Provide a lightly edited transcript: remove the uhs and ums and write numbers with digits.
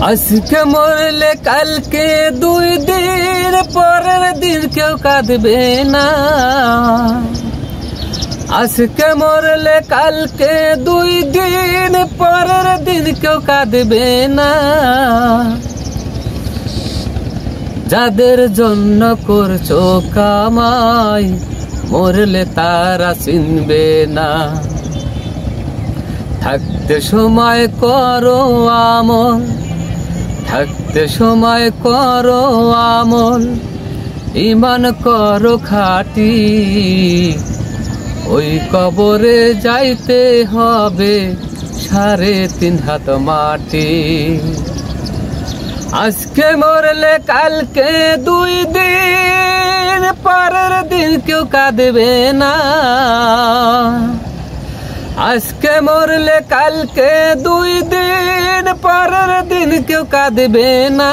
আজকে মরলে কালকে 2 দিন পরের দিন কেউ কাঁদবে না। আজকে মরলে কালকে 2 দিন পরের দিন কেউ কাঁদবে না। যাদের জন্য করছো কামাই মরলে তারা চিনবে না। থাকতে সময় করো আমল, থাকতে সময় করো আমল, ঈমান করো খাঁটি। ওই কবরে যাইতে হবে 3.5 হাত মাটি। আজকে মরলে কালকে 2 দিন পরের দিন কেউ কাঁদবে না। আজকে মরলে কালকে 2 দিন পরের দিন কেউ কাঁদবে না।